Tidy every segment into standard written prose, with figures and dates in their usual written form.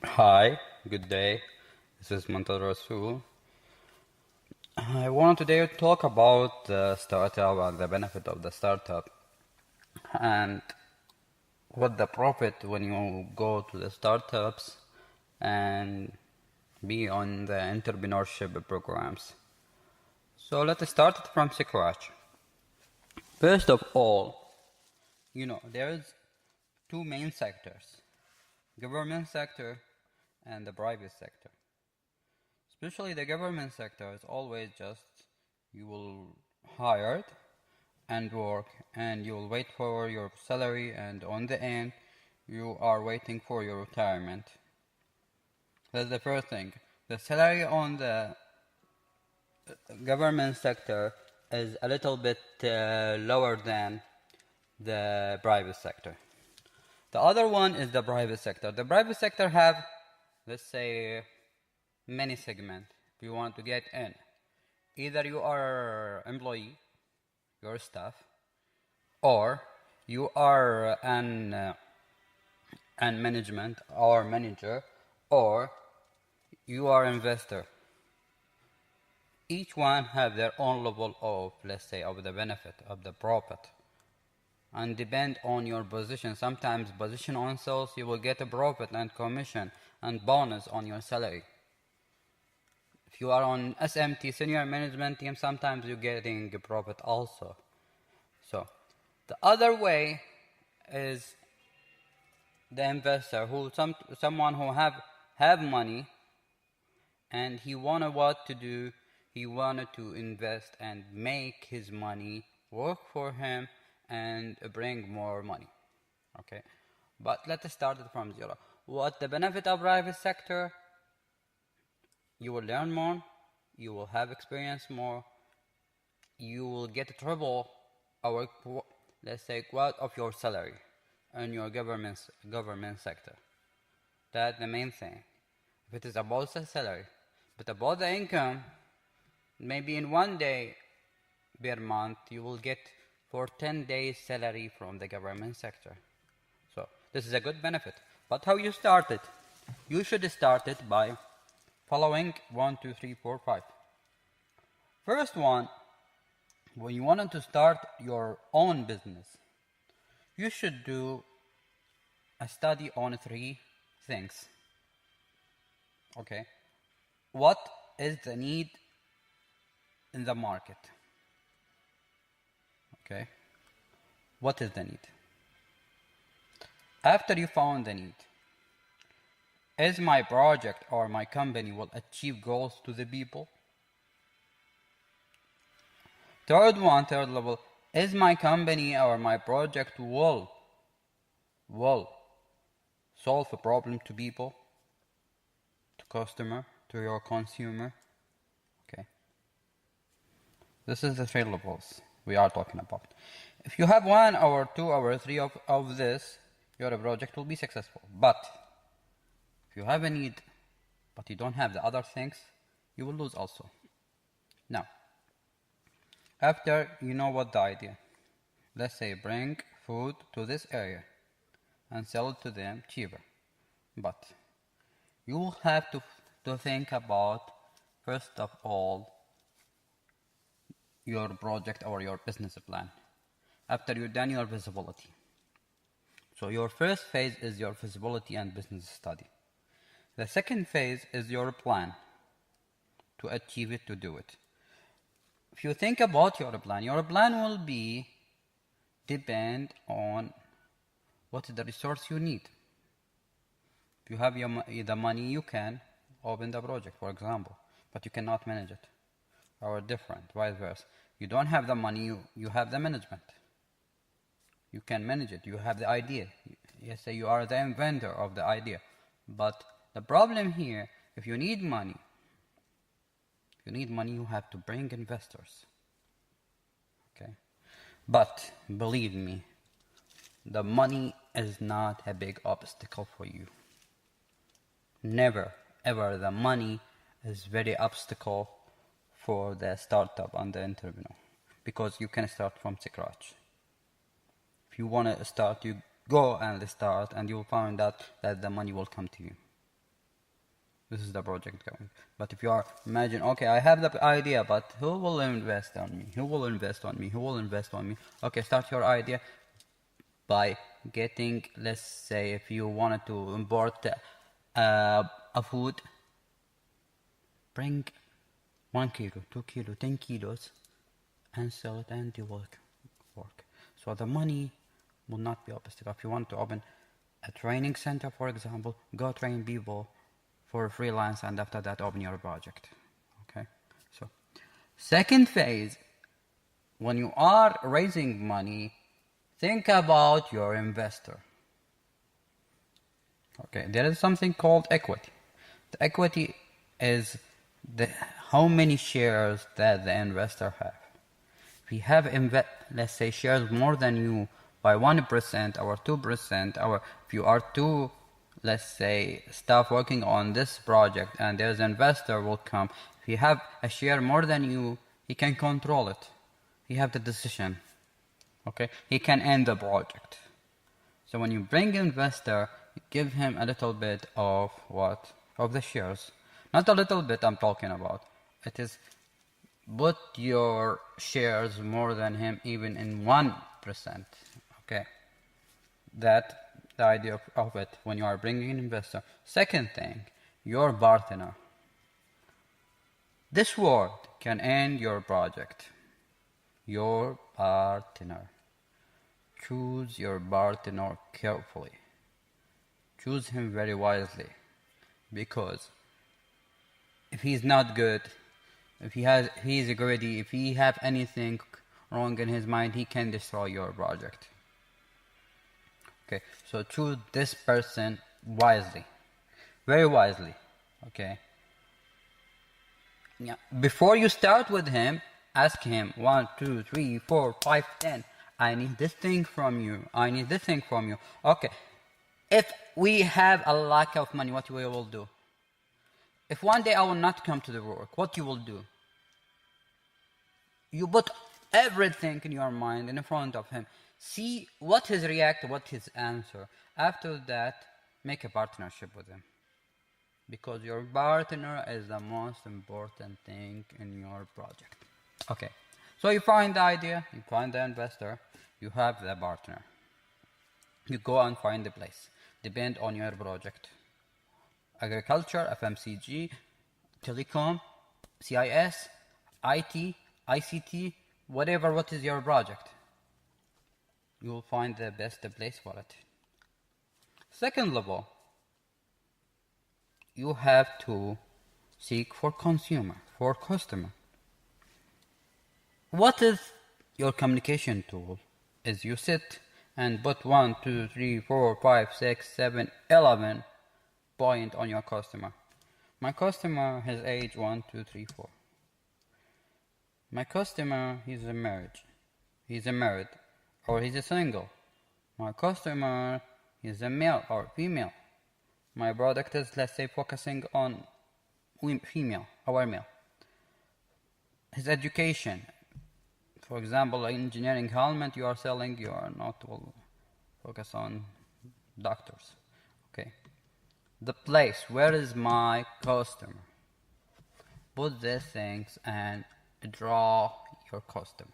Hi, good day. This is Montather. I want today to talk about the startup and the benefit of the startup and what the profit when you go to the startups and be on the entrepreneurship programs. So let's start it from scratch. First of all, there's two main sectors, government sector and the private sector. Especially the government sector is always just you will hire and work and you will wait for your salary and on the end you are waiting for your retirement. That's the first thing. The salary on the government sector is a little bit lower than the private sector. The other one is the private sector. The private sector have, let's say, many segments if you want to get in. Either you are employee, your staff, or you are an management or manager, or you are investor. Each one have their own level of, let's say, of the benefit of the profit, and depend on your position. Sometimes position on sales you will get a profit and commission and bonus on your salary. If you are on SMT, senior management team, sometimes you're getting a profit also. So the other way is the investor, someone who have money and he wanted what to do. He wanted to invest and make his money work for him and bring more money. Okay, but let's start it from zero. What the benefit of private sector? You will learn more, you will have experience more, you will get triple or let's say quart of your salary in your government sector. That's the main thing. If it is about the salary, but about the income, maybe in one day per month you will get for 10 days salary from the government sector. So this is a good benefit. But how you start it? You should start it by following 1, 2, 3, 4, 5. First one, when you wanted to start your own business, you should do a study on three things. Okay, what is the need in the market? Okay, what is the need? After you found the need, is my project or my company will achieve goals to the people? Third level, is my company or my project will solve a problem to people, to customer, to your consumer? Okay. This is the three levels we are talking about. If you have 1 or 2 or 3 of this, your project will be successful. But if you have a need, but you don't have the other things, you will lose also. Now, after you know what the idea, let's say bring food to this area and sell it to them cheaper. But you will have to think about, first of all, your project or your business plan after you've done your visibility. So your first phase is your visibility and business study. The second phase is your plan to achieve it, to do it. If you think about your plan will be depend on what is the resource you need. If you have the money, you can open the project, for example, but you cannot manage it. Or different, vice versa. You don't have the money, you have the management. You can manage it, you have the idea. Yes, you are the inventor of the idea. But the problem here, if you need money, you have to bring investors. Okay? But believe me, the money is not a big obstacle for you. Never, ever the money is very obstacle for the startup and the entrepreneur, because you can start from scratch. If you want to start, you go and start, and you'll find out that the money will come to you. This is the project going. But if you are, imagine, okay, I have the idea, but who will invest on me? Who will invest on me? Who will invest on me? Okay, start your idea by getting, let's say, if you wanted to import a food, bring 1 kilo, 2 kilo, 10 kilos, and sell it, and you will work. So the money will not be obstacle. If you want to open a training center, for example, go train people for freelance, and after that open your project. Okay, so second phase, when you are raising money, think about your investor. Okay, there is something called equity. The equity is how many shares that the investor have. If you have let's say shares more than you by 1% or 2%, or if you are two, let's say, staff working on this project, and there's an investor will come. If you have a share more than you, he can control it. He have the decision. Okay, he can end the project. So when you bring investor, you give him a little bit of what? Of the shares. Not a little bit I'm talking about. It is put your shares more than him, even in 1%. Okay, that the idea of it when you are bringing an investor. Second thing, your partner. This word can end your project. Your partner. Choose your partner carefully. Choose him very wisely, because if he's not good, if he's greedy, if he have anything wrong in his mind, he can destroy your project. Okay, so choose this person wisely, very wisely. Okay. Yeah. Before you start with him, ask him 1, 2, 3, 4, 5, 10. I need this thing from you. I need this thing from you. Okay. If we have a lack of money, what we will do? If one day I will not come to the work, what you will do? You put everything in your mind in front of him. See what his react, what his answer. After that, make a partnership with him. Because your partner is the most important thing in your project. Okay, so you find the idea, you find the investor, you have the partner. You go and find the place. Depend on your project. Agriculture, FMCG, telecom, CIS, IT, ICT, whatever, what is your project. You will find the best place for it. Second level, you have to seek for consumer, for customer. What is your communication tool? Is you sit and put 1, 2, 3, 4, 5, 6, 7, 11 point on your customer. My customer has age 1, 2, 3, 4. My customer, he's a married, or he's a single. My customer is a male or female. My product is, let's say, focusing on female or male. His education, for example, engineering helmet you are selling, you are not will focus on doctors. Okay. The place, where is my customer? Put these things and draw your customer.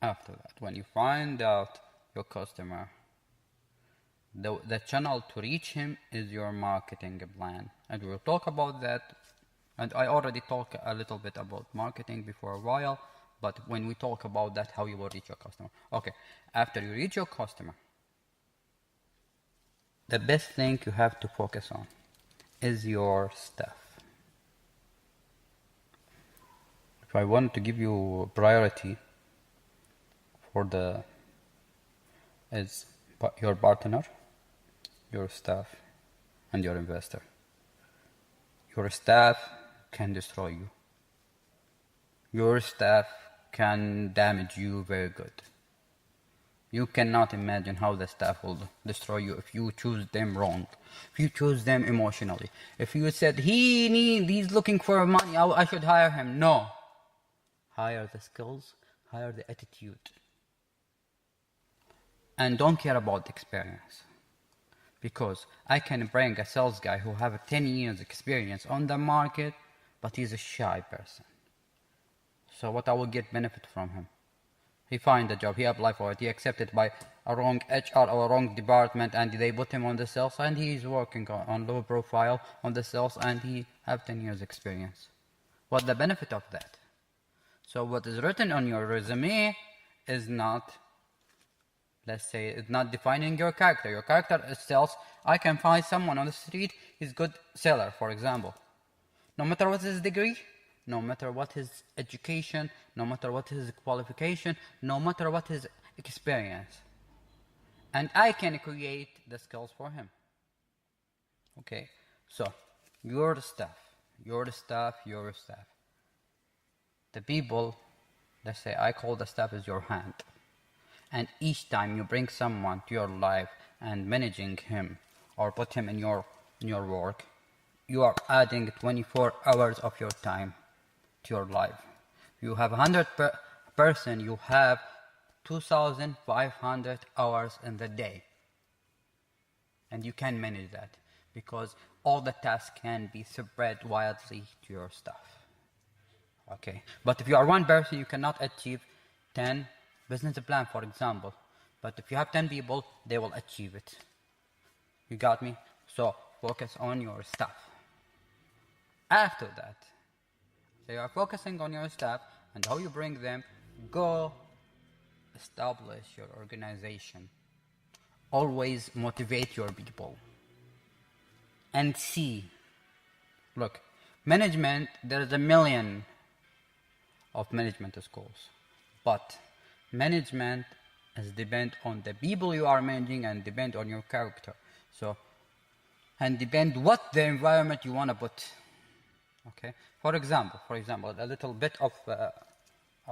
After that, when you find out your customer, the channel to reach him is your marketing plan. And we'll talk about that. And I already talked a little bit about marketing before a while, but when we talk about that, how you will reach your customer. Okay, after you reach your customer, the best thing you have to focus on is your staff. If I want to give you priority for is your partner, your staff, and your investor. Your staff can destroy you. Your staff can damage you very good. You cannot imagine how the staff will destroy you if you choose them wrong. If you choose them emotionally. If you said, he's looking for money, I should hire him. No. Hire the skills, hire the attitude. And don't care about the experience. Because I can bring a sales guy who have 10 years experience on the market, but he's a shy person. So what I will get benefit from him? He find a job, he apply for it, he accepted by a wrong HR or a wrong department, and they put him on the sales, and he's working on low profile on the sales, and he have 10 years experience. What's the benefit of that? So what is written on your resume is not, let's say, it's not defining your character. Your character is sales. I can find someone on the street, he's good seller, for example. No matter what his degree, no matter what his education, no matter what his qualification, no matter what his experience. And I can create the skills for him. Okay, so your staff. The people, let's say I call the staff as your hand. And each time you bring someone to your life and managing him or put him in your work, you are adding 24 hours of your time to your life. You have 100 person, you have 2,500 hours in the day. And you can manage that because all the tasks can be spread widely to your staff. Okay, but if you are one person, you cannot achieve 10 business plan, for example. But if you have 10 people, they will achieve it. You got me? So focus on your staff. After that, so you are focusing on your staff and how you bring them, go establish your organization. Always motivate your people. And see, look, management, there's a million of management schools, but management is depend on the people you are managing and depend on your character. So, and depend what the environment you want to put. Okay, for example, a little bit of a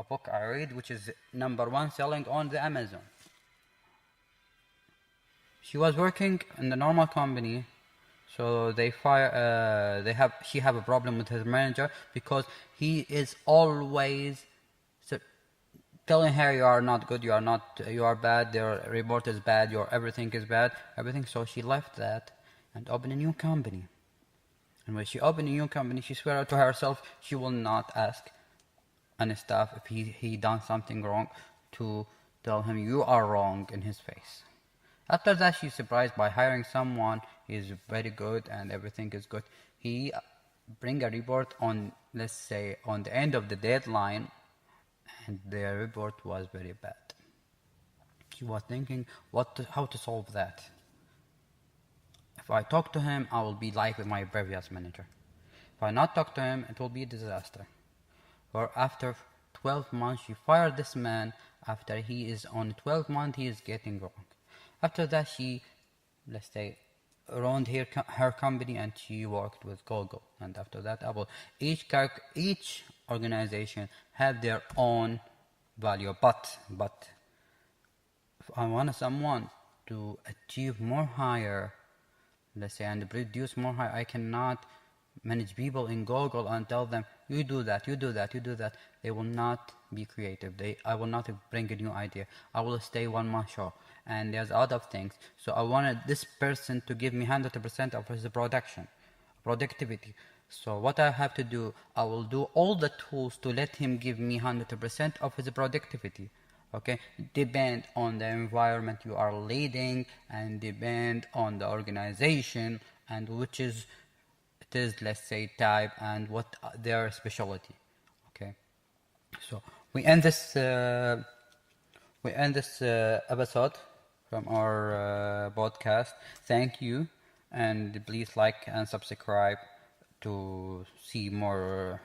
book I read, which is #1 selling on the Amazon. She was working in the normal company, so she have a problem with his manager because he is always telling her you are not good, you are bad, your report is bad, your everything is bad, everything. So she left that and opened a new company. And when she opened a new company, she swore to herself she will not ask any staff if he done something wrong to tell him you are wrong in his face. After that, she's surprised by hiring someone. He's very good and everything is good. He bring a report on, let's say, on the end of the deadline, and the report was very bad. She was thinking how to solve that. If I talk to him, I will be like with my previous manager. If I not talk to him, it will be a disaster. Or after 12 months, she fired this man. After he is on 12 months, he is getting wrong. After that, she, let's say, owned her company and she worked with Google. And after that, Apple. Each organization have their own value. But if I want someone to achieve more higher, let's say, and produce more high, I cannot manage people in Google and tell them, you do that. They will not be creative. I will not bring a new idea. I will stay one man show. And there's other things. So I wanted this person to give me 100% of his productivity. So what I have to do, I will do all the tools to let him give me 100% of his productivity. Okay, depend on the environment you are leading and depend on the organization and which is it is, let's say, type and what their specialty. Okay, so we end this episode from our podcast. Thank you, and please like and subscribe to see more